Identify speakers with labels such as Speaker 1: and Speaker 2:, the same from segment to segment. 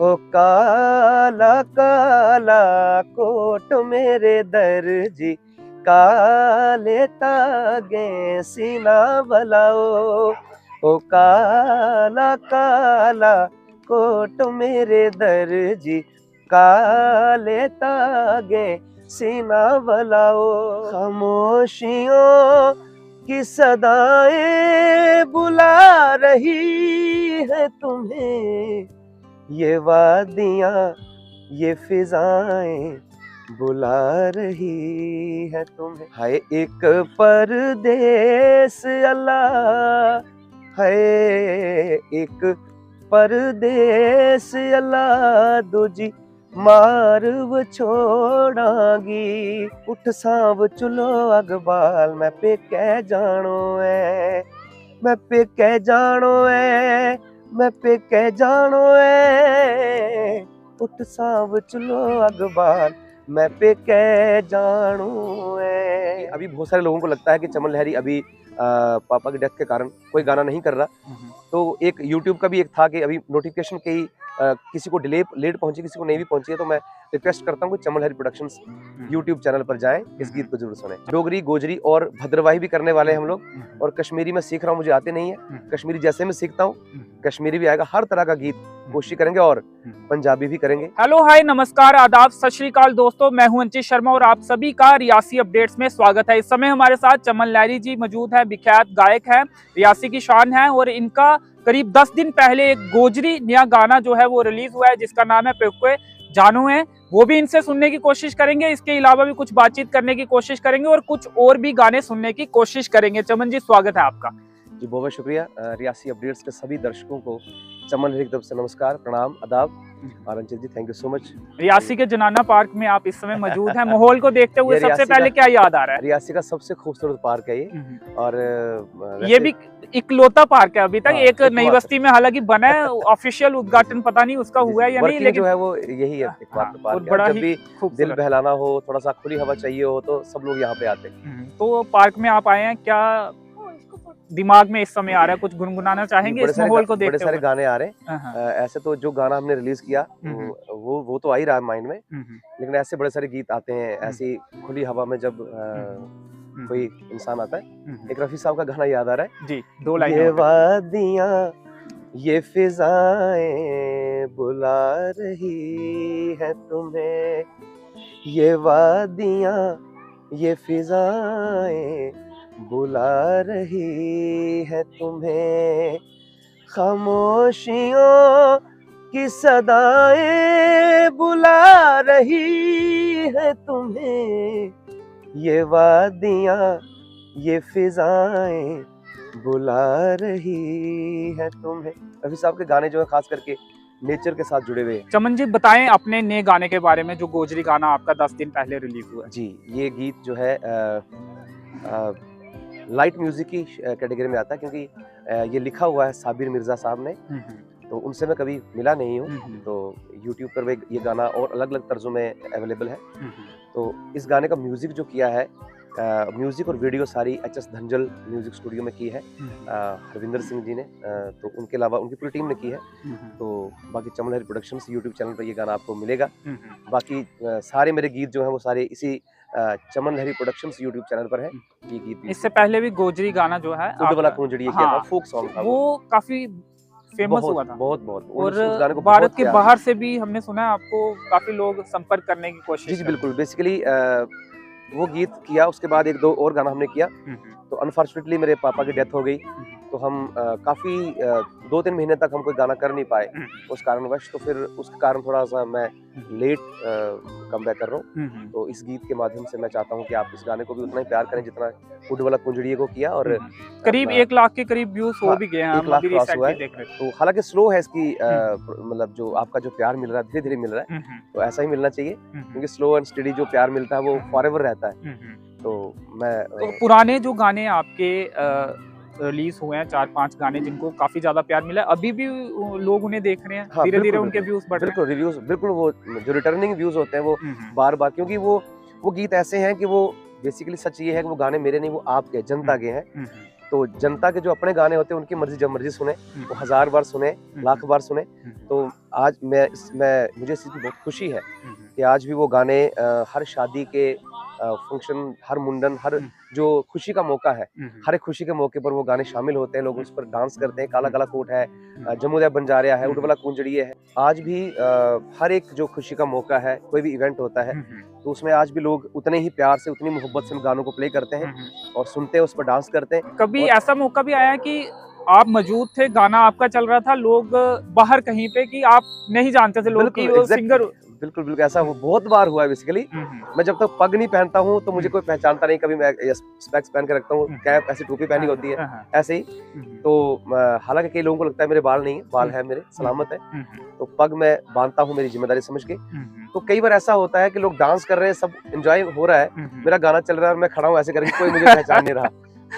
Speaker 1: ओ काला काला कोट मेरे दर्जी, काले तागे सीना भलाओ। ओ काला काला कोट मेरे दर्जी, काले तागे सीना भलाओ। खामोशियों की सदाएं बुला रही है तुम्हें, ये वादियां ये फिजाएं बुला रही है तुम्हें। हाय एक परदेस अल्लाह, हाय एक परदेस अल्लाह दूजी मार वो छोड़ांगी। उठ सांव चुलो अगबाल मैं पे कह जानो है, मैं पे कह जानो है, मैं पे कह जानो है। उठ सांव चुलो अगबाल मैं पे कह जानो है। अभी बहुत सारे लोगों को लगता है कि चमन लहरी अभी पापा की डेथ के कारण कोई गाना नहीं कर रहा। तो एक यूट्यूब का भी एक था कि अभी नोटिफिकेशन कई किसी को लेट पहुंची, किसी को नहीं भी पहुंची है। तो मैं रिक्वेस्ट करता हूँ कि चमन लहरी प्रोडक्शंस यूट्यूब चैनल पर जाएं, इस गीत को जरूर सुनें। डोगरी, गोजरी और भद्रवाही भी करने वाले हैं हम लोग, और कश्मीरी मैं सीख रहा हूँ, मुझे आते नहीं है। कश्मीरी जैसे मैं सीखता हूँ कश्मीरी भी आएगा। हर तरह का गीत कोशिश करेंगे और पंजाबी भी करेंगे।
Speaker 2: हेलो, हाय, नमस्कार, आदाब, सत श्री अकाल दोस्तों, मैं हूं अंचित शर्मा और आप सभी का रियासी अपडेट्स में स्वागत है। इस समय हमारे साथ चमन लहरी जी मौजूद है, विख्यात गायक है, रियासी की शान है, और इनका करीब 10 दिन पहले एक गोजरी नया गाना जो है वो रिलीज हुआ है जिसका नाम है पेक्वे जानू है। वो भी इनसे सुनने की कोशिश करेंगे, इसके अलावा भी कुछ बातचीत करने की कोशिश करेंगे और कुछ और भी गाने सुनने की कोशिश करेंगे। चमन जी, स्वागत है आपका।
Speaker 1: जी बहुत बहुत शुक्रिया। रियासी अपडेट्स के सभी दर्शकों को चमन लहरी की तरफ से नमस्कार, प्रणाम, आदाब। और Anchit ji, thank you so much.
Speaker 2: Reasi के जनाना पार्क में आप इस समय मौजूद हैं। माहौल को देखते हुए सबसे पहले क्या याद आ रहा है?
Speaker 1: रियासी का सबसे खूबसूरत पार्क है ये, और
Speaker 2: ये भी इकलौता पार्क है अभी तक। एक नई बस्ती में हालांकि बना है, ऑफिशियल उद्घाटन पता नहीं उसका हुआ है या नहीं, लेकिन
Speaker 1: जो है वो यही है, एकमात्र पार्क है।
Speaker 2: बड़ा
Speaker 1: जब भी दिल बहलाना हो, थोड़ा सा खुली हवा चाहिए हो, तो सब लोग यहाँ पे आते हैं।
Speaker 2: तो पार्क में आप आए हैं, क्या दिमाग में इस समय आ रहा है? कुछ गुनगुनाना चाहेंगे इस माहौल को देखते हुए?
Speaker 1: बड़े सारे गाने आ रहे हैं। ऐसे तो जो गाना हमने रिलीज किया वो तो आ ही रहा है माइंड में, लेकिन ऐसे बड़े सारे गीत आते हैं ऐसी खुली हवा में जब कोई इंसान आता है। एक रफी साहब का गाना याद आ रहा है
Speaker 2: जी, 2 लाइन।
Speaker 1: ये वादियां ये फिजाएं बुला रही है तुम्हें, ये वादियां ये फिजाएं बुला रही है तुम्हें। खामोशियों की सदाएं बुला रही है तुम्हें, ये वादियां ये फिजाएं बुला रही है तुम्हें। रफी साहब के गाने जो है खास करके नेचर के साथ जुड़े हुए हैं।
Speaker 2: चमन जी, बताएं अपने नए गाने के बारे में जो गोजरी गाना आपका 10 दिन पहले रिलीज हुआ है।
Speaker 1: जी, ये गीत जो है लाइट म्यूजिक की कैटेगरी में आता है, क्योंकि ये लिखा हुआ है साबिर मिर्जा साहब ने। तो उनसे मैं कभी मिला नहीं हूँ, तो यूट्यूब पर ये गाना और अलग अलग तर्जों में अवेलेबल है। तो इस गाने का म्यूजिक जो किया है, म्यूजिक और वीडियो सारी एच.एस. धंजल म्यूजिक स्टूडियो में की है, हरविंदर सिंह जी ने। तो उनके अलावा उनकी पूरी टीम ने की है। तो बाकी चमन लहरी प्रोडक्शंस यूट्यूब चैनल पर ये गाना आपको मिलेगा। बाकी सारे मेरे गीत जो हैं वो सारे इसी चमन लहरी प्रोडक्शंस यूट्यूब चैनल पर है। ये गीत
Speaker 2: इससे पहले भी गोजरी गाना जो है
Speaker 1: वाला कुंजड़ी किया था, फोक सॉन्ग था,
Speaker 2: वो काफी फेमस हुआ था।
Speaker 1: बहुत
Speaker 2: और भारत के बाहर से भी हमने सुना है आपको काफी लोग संपर्क करने की कोशिश।
Speaker 1: जी बिल्कुल। बेसिकली वो गीत किया, उसके बाद 1-2 और गाना हमने किया। तो अनफॉर्चुनेटली मेरे पापा की डेथ हो गई, तो हम काफी 2-3 महीने तक हम कोई गाना कर नहीं पाए उस कारणवश। तो फिर उसके कारण थोड़ा सा मैं लेट कम बैक कर रहा हूँ। तो इस गीत के माध्यम से मैं चाहता हूँ कि आप इस गाने को भी उतना ही प्यार करें जितना फूड वाला कुंजड़िए को किया। और
Speaker 2: करीब 1 लाख के करीब व्यूज हो भी गए हैं,
Speaker 1: 1 लाख क्रॉस हुआ है। तो हालांकि स्लो है इसकी, मतलब जो आपका जो प्यार मिल रहा है धीरे धीरे मिल रहा है, तो ऐसा ही मिलना चाहिए, क्योंकि स्लो एंड स्टेडी जो प्यार मिलता है वो फॉरएवर रहता है। तो मैं
Speaker 2: पुराने जो गाने आपके रिलीज हुए हैं, 4-5 गाने जिनको काफी ज्यादा प्यार मिला, अभी भी लोग उन्हें देख रहे हैं, धीरे धीरे उनके व्यूज बढ़ रहे हैं।
Speaker 1: बिल्कुल रिव्यूज, बिल्कुल वो जो रिटर्निंग व्यूज होते हैं वो बार बार, क्योंकि वो गीत ऐसे हैं कि वो बेसिकली सच ये है कि वो गाने मेरे नहीं, वो आपके जनता के हैं। तो जनता के जो अपने गाने होते हैं उनकी मर्जी जब मर्जी सुने, वो 1000 बार सुने, लाख बार सुने। तो आज मुझे इस चीज़ की बहुत खुशी है कि आज भी वो गाने हर शादी के फंक्शन, हर मुंडन, हर जो खुशी का मौका है, हर एक खुशी के मौके पर वो गाने शामिल होते हैं, लोग उस पर डांस करते हैं। काला काला कोट है, जमुदा बंजारिया है, उड़वाला कुंजड़िए है। आज भी हर एक जो खुशी का मौका है, कोई भी इवेंट होता है, तो उसमें आज भी लोग उतने ही प्यार से, उतनी मोहब्बत से उन गानों को प्ले करते हैं और सुनते हैं, उस पर डांस करते हैं।
Speaker 2: कभी ऐसा मौका भी आया कि आप मौजूद थे, गाना आपका चल रहा था, लोग बाहर कहीं पे कि आप नहीं जानते थे लोग कि वो सिंगर?
Speaker 1: बिल्कुल बिल्कुल, ऐसा बहुत बार हुआ है बेसिकली। मैं जब तक पग नहीं पहनता हूँ तो मुझे कोई पहचानता नहीं। कभी मैं स्पेक्स पहन के रखता हूँ, कैप, ऐसी टोपी पहनी होती है, ऐसे ही। तो हालांकि कई लोगों को लगता है मेरे बाल नहीं है, बाल है मेरे, सलामत है। तो पग मैं बांधता हूँ मेरी जिम्मेदारी समझ के। तो कई बार ऐसा होता है कि लोग डांस कर रहे हैं, सब एंजॉय हो रहा है, मेरा गाना चल रहा है और मैं खड़ा हूँ ऐसे करके, कोई मुझे पहचान नहीं रहा,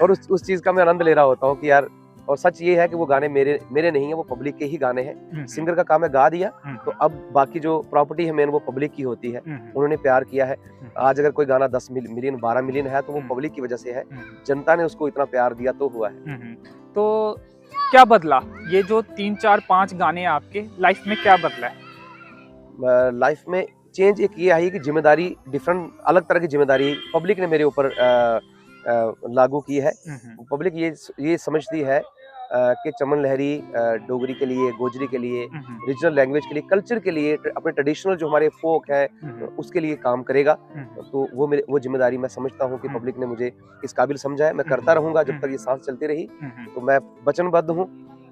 Speaker 1: और उस चीज का मैं आनंद ले रहा होता हूँ कि यार। और सच ये है कि वो गाने मेरे नहीं है, वो पब्लिक के ही गाने हैं। सिंगर का काम है गा दिया, तो अब बाकी जो प्रॉपर्टी है मेन, वो पब्लिक की होती है। उन्होंने प्यार किया है। आज अगर कोई गाना 10 मिलियन 12 मिलियन है तो वो पब्लिक की वजह से है, जनता ने उसको इतना प्यार दिया तो हुआ है।
Speaker 2: तो क्या बदला ये जो 3 4 5 गाने आपके लाइफ में, क्या बदला है?
Speaker 1: लाइफ में चेंज एक ये आई कि जिम्मेदारी, डिफरेंट अलग तरह की जिम्मेदारी पब्लिक ने मेरे ऊपर लागू की है। पब्लिक ये समझती है कि चमन लहरी डोगरी के लिए, गोजरी के लिए, रीजनल लैंग्वेज के लिए, कल्चर के लिए, अपने ट्रेडिशनल जो हमारे फोक है उसके लिए काम करेगा। तो वो जिम्मेदारी मैं समझता हूँ कि पब्लिक ने मुझे इस काबिल समझा है। मैं करता रहूंगा जब तक ये सांस चलती रही। तो मैं वचनबद्ध हूँ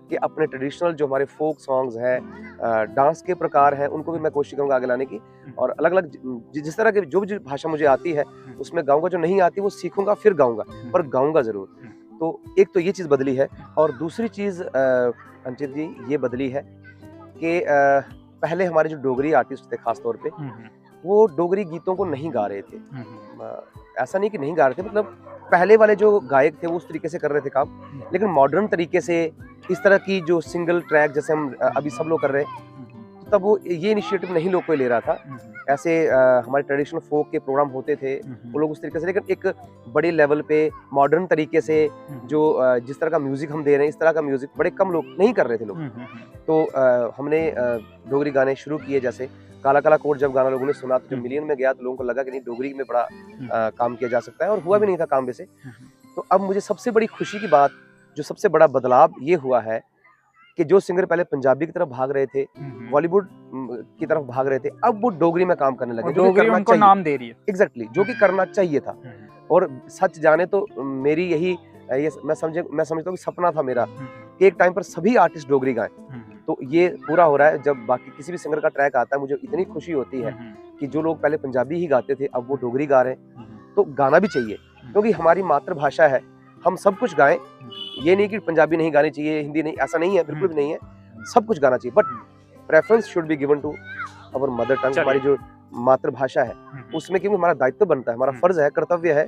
Speaker 1: कि अपने ट्रेडिशनल जो हमारे फोक सॉन्ग्स हैं, डांस के प्रकार हैं, उनको भी मैं कोशिश करूंगा आगे लाने की। और अलग अलग जिस तरह की जो भी भाषा मुझे आती है उसमें गाऊंगा, जो नहीं आती वो सीखूंगा फिर गाऊंगा, पर गाऊंगा जरूर। तो एक तो ये चीज़ बदली है। और दूसरी चीज़ अंचित जी ये बदली है कि पहले हमारे जो डोगरी आर्टिस्ट थे खास तौर पे, वो डोगरी गीतों को नहीं गा रहे थे। ऐसा नहीं कि नहीं गा रहे थे, मतलब पहले वाले जो गायक थे वो उस तरीके से कर रहे थे काम, लेकिन मॉडर्न तरीके से इस तरह की जो सिंगल ट्रैक जैसे हम अभी सब लोग कर रहे हैं, तब वो ये इनिशिएटिव नहीं लोग कोई ले रहा था। ऐसे हमारे ट्रेडिशनल फोक के प्रोग्राम होते थे, वो लोग उस तरीके से, लेकिन एक बड़े लेवल पे मॉडर्न तरीके से जो जिस तरह का म्यूजिक हम दे रहे हैं, इस तरह का म्यूजिक बड़े कम लोग नहीं कर रहे थे लोग। तो हमने डोगरी गाने शुरू किए। जैसे काला काला कोट जब गाना लोगों ने सुना तो जब मिलियन में गया तो लोगों को लगा कि नहीं, डोगरी में बड़ा काम किया जा सकता है, और हुआ भी नहीं था काम वैसे। तो अब मुझे सबसे बड़ी खुशी की बात, जो सबसे बड़ा बदलाव ये हुआ है कि जो सिंगर पहले पंजाबी की तरफ भाग रहे थे, बॉलीवुड की तरफ भाग रहे थे, अब वो डोगरी में काम करने लगे, जो कि करना चाहिए,
Speaker 2: नाम दे रही है।
Speaker 1: एग्जैक्टली, जो कि करना चाहिए था। और सच जाने तो मेरी यही मैं समझता हूँ कि सपना था मेरा कि एक टाइम पर सभी आर्टिस्ट डोगरी गाएं। तो ये पूरा हो रहा है। जब बाकी किसी भी सिंगर का ट्रैक आता है, मुझे इतनी खुशी होती है कि जो लोग पहले पंजाबी ही गाते थे अब वो डोगरी गा रहे हैं। तो गाना भी चाहिए, क्योंकि हमारी मातृभाषा है, हम सब कुछ गाएं। ये नहीं कि पंजाबी नहीं गानी चाहिए, हिंदी नहीं, ऐसा नहीं है, बिल्कुल भी नहीं है, सब कुछ गाना चाहिए, but preference should be given to our mother tongue, हमारी जो मातृभाषा है उसमें, क्योंकि हमारा दायित्व बनता है, हमारा फर्ज है, कर्तव्य है,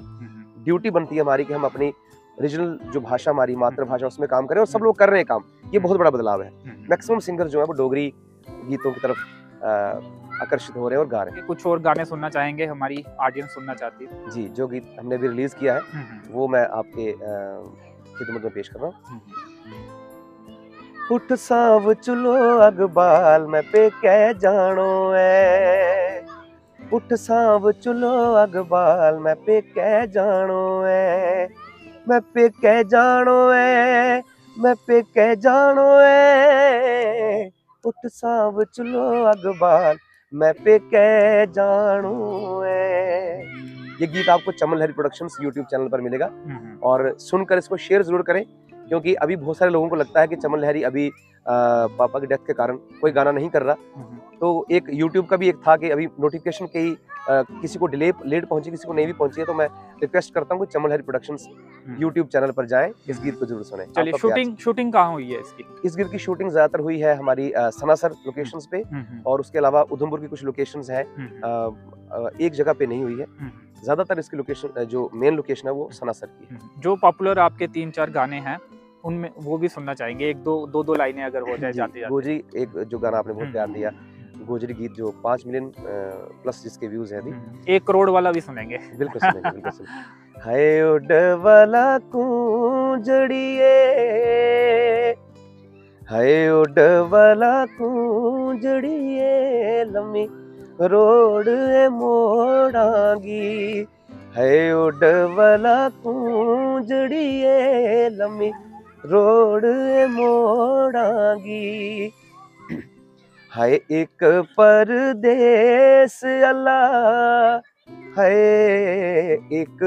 Speaker 1: ड्यूटी बनती है हमारी कि हम अपनी रीजनल जो भाषा, हमारी मातृभाषा, उसमें काम करें, और सब लोग कर रहे हैं काम। ये बहुत बड़ा बदलाव है। मैक्सिमम सिंगर जो है वो डोगरी गीतों की तरफ आकर्षित हो रहे हैं और गा रहे हैं।
Speaker 2: कुछ और गाने सुनना चाहेंगे, हमारी ऑडियंस सुनना चाहती है?
Speaker 1: जी, जो गीत हमने भी रिलीज किया है वो मैं आपके खिदमत में पेश कर रहा हूँ। उठ साव चुलो अगबाल मैं पे कह जानो है, उठ साव चुलो अगबाल मैं पे कह जानो है, मैं पे कह जानो है, मैं पे कह जानो है, उठ साव चुलो अगबाल मैं पे कह जानो है। ये गीत आपको चमन लहरी प्रोडक्शंस यूट्यूब चैनल पर मिलेगा, और सुनकर इसको शेयर जरूर करें, क्योंकि अभी बहुत सारे लोगों को लगता है कि चमन लहरी अभी पापा की डेथ के कारण कोई गाना नहीं कर रहा। तो एक यूट्यूब का भी एक था कि अभी नोटिफिकेशन कई किसी को लेट पहुंची, किसी को नहीं भी पहुंची है। तो मैं रिक्वेस्ट करता हूँ कि चमन लहरी प्रोडक्शंस यूट्यूब चैनल पर जाएं, इस गीत को जरूर सुनें।
Speaker 2: चलिए, शूटिंग कहाँ हुई है इसकी? इस
Speaker 1: गीत की शूटिंग ज्यादातर हुई है हमारी सनासर लोकेशंस पे, और उसके अलावा उधमपुर की कुछ लोकेशंस हैं, एक जगह पे नहीं हुई है। ज्यादातर इसकी लोकेशन, जो मेन लोकेशन है वो सनासर की है।
Speaker 2: जो पॉपुलर आपके 3 4 गाने हैं उनमें वो भी सुनना चाहेंगे, एक दो लाइनें अगर हो जाए जाते जाते।
Speaker 1: गोजी एक जो गाना आपने बहुत प्यार दिया, गोजरी गीत जो 5 मिलियन प्लस जिसके व्यूज हैं अभी।
Speaker 2: 1 करोड़ वाला भी सुनेंगे।
Speaker 1: बिल्कुल सुनेंगे, बिल्कुल सुनेंगे। हाय उडवाला कूंजड़िए, हाय उडवाला कूंजड़िए, लम्मी रोड मोड़ांगी, हाय उडवाला कूंजड़िए, लम्मी रोड मोड़ांगी। हाय एक परदेस अल्लाह, हाय एक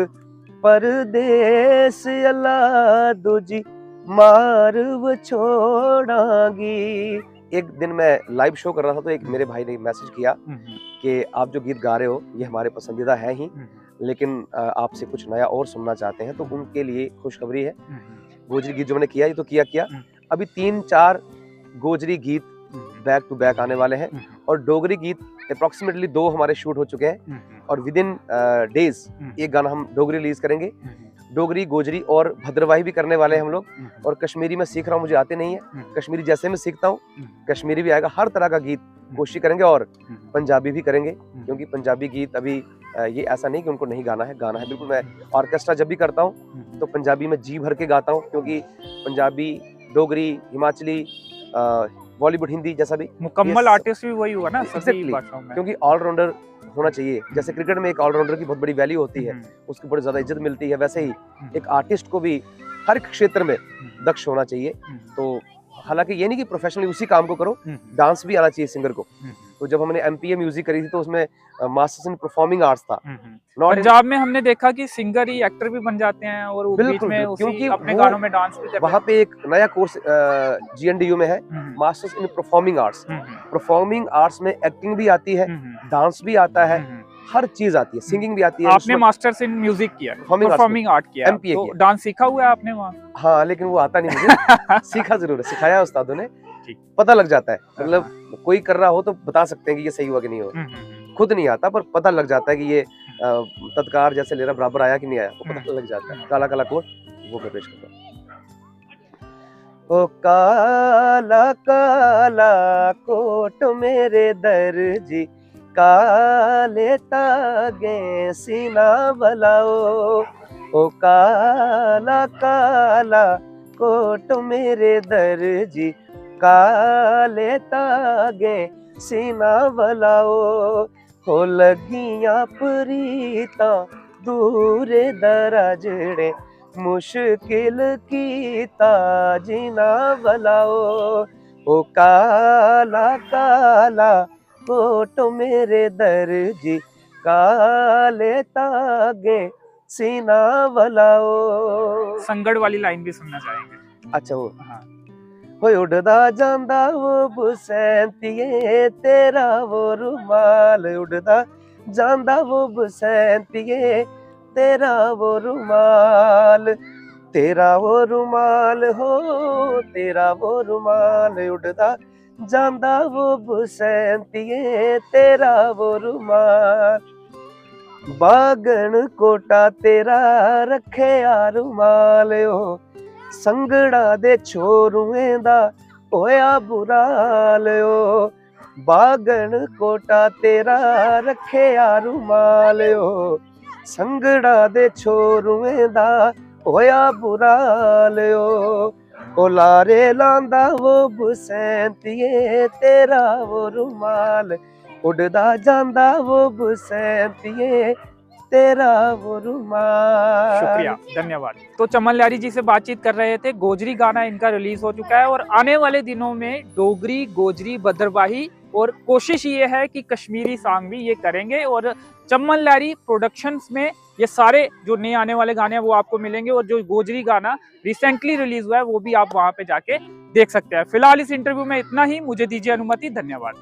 Speaker 1: परदेस अल्लाह, दूजी मारव छोड़ांगी। एक दिन मैं लाइव शो कर रहा था तो एक मेरे भाई ने मैसेज किया कि आप जो गीत गा रहे हो ये हमारे पसंदीदा है ही, लेकिन आपसे कुछ नया और सुनना चाहते हैं, तो उनके लिए खुशखबरी है। गोजरी गीत जो मैंने किया ये तो किया, अभी 3-4 गोजरी गीत बैक टू बैक आने वाले हैं, और डोगरी गीत अप्रोक्सीमेटली 2 हमारे शूट हो चुके हैं, और विद इन डेज एक गाना हम डोगरी रिलीज करेंगे। डोगरी, गोजरी और भद्रवाही भी करने वाले हैं हम लोग, और कश्मीरी मैं सीख रहा हूँ, मुझे आते नहीं है, कश्मीरी जैसे मैं सीखता हूँ कश्मीरी भी आएगा। हर तरह का गीत कोशिश करेंगे, और पंजाबी भी करेंगे, क्योंकि पंजाबी गीत अभी ये ऐसा नहीं कि उनको नहीं गाना है, गाना है बिल्कुल। मैं ऑर्केस्ट्रा जब भी करता हूँ तो पंजाबी में जी भर के गाता हूँ, क्योंकि पंजाबी, डोगरी, हिमाचली, बॉलीवुड, हिंदी जैसा भी
Speaker 2: मुकम्मल आर्टिस्ट भी वही हुआ ना सभी
Speaker 1: Exactly,
Speaker 2: भाषाओं में।
Speaker 1: क्योंकि ऑलराउंडर होना चाहिए। जैसे क्रिकेट में एक ऑलराउंडर की बहुत बड़ी वैल्यू होती है, उसको बड़ी ज्यादा इज्जत मिलती है, वैसे ही एक आर्टिस्ट को भी हर एक क्षेत्र में दक्ष होना चाहिए। तो हालांकि ये नहीं कि प्रोफेशनली उसी काम को करो, डांस भी आना चाहिए सिंगर को। तो जब हमने MPA म्यूजिक करी थी तो उसमें मास्टर्स इन परफॉर्मिंग आर्ट्स था।
Speaker 2: पंजाब में हमने देखा कि सिंगर ही एक्टर भी बन जाते हैं, और वो बीच में उसी अपने गानों में डांस भी करते हैं।
Speaker 1: वहाँ पे एक नया कोर्स GNDU में है, masters in performing arts. Performing arts में एक्टिंग भी आती है, डांस भी आता है, हर चीज आती है, सिंगिंग भी आती है।
Speaker 2: आपने मास्टर्स इन म्यूजिक किया, परफॉर्मिंग आर्ट किया,
Speaker 1: MPA
Speaker 2: तो
Speaker 1: किया।
Speaker 2: डांस सीखा हुआ है आपने वहाँ?
Speaker 1: हाँ, लेकिन वो आता नहीं मुझे। सीखा जरूर है, सिखाया उस्तादों ने, पता लग जाता है। मतलब कोई कर रहा हो तो बता सकते हैं कि ये सही हुआ कि नहीं हुआ। खुद नहीं आता पर पता लग जाता है कि ये तत्कार जैसे लेरा बराबर आया कि नहीं आया, वो पता लग जाता है। काला काला कोट वो मैं पेश करता हूँ। ओ काला काला कोट मेरे दर्जी, काले तागे सीना भलाओ, ओ काला काला कोट मेरे दर्जी, काले तागे सीना भलाओ, हो लगियां प्रीता दूरे दराजड़े, मुश्किल कीता जीना भलाओ, ओ काला काला कोट मेरे दर्जी, काले तागे सीना भलाओ।
Speaker 2: संगड़ वाली लाइन भी सुनना चाहेंगे?
Speaker 1: अच्छा, वो होए उड़दा जांदा वो बसंतिये, तेरा वो रुमाल, उड़दा जांदा वो बसंतिये, तेरा वो रुमाल, तेरा वो रुमाल हो, तेरा वो रुमाल, उड़दा जांदा वो बसंतिये, तेरा वो रुमाल, बागन कोटा तेरा रखे आ रुमाल, ओ संगड़ा दे छोरुएं दा होया बुरा हाल, ओ बागन कोटा तेरा रखे आ रुमाल, ओ संगड़ा दे छोरुएं दा होया बुरा हाल, ओ लारे लांदा वो बसंतिये, तेरा वो रुमाल, उड़दा जांदा वो बसंतिये, तेरा वो रुमाल।
Speaker 2: शुक्रिया, धन्यवाद। तो चमन लहरी जी से बातचीत कर रहे थे। गोजरी गाना इनका रिलीज हो चुका है, और आने वाले दिनों में डोगरी, गोजरी, भद्रवाही, और कोशिश ये है कि कश्मीरी सॉन्ग भी ये करेंगे। और चमन लहरी प्रोडक्शंस में ये सारे जो नए आने वाले गाने हैं वो आपको मिलेंगे, और जो गोजरी गाना रिसेंटली रिलीज हुआ है वो भी आप वहां पे जाके देख सकते हैं। फिलहाल इस इंटरव्यू में इतना ही, मुझे दीजिए अनुमति, धन्यवाद।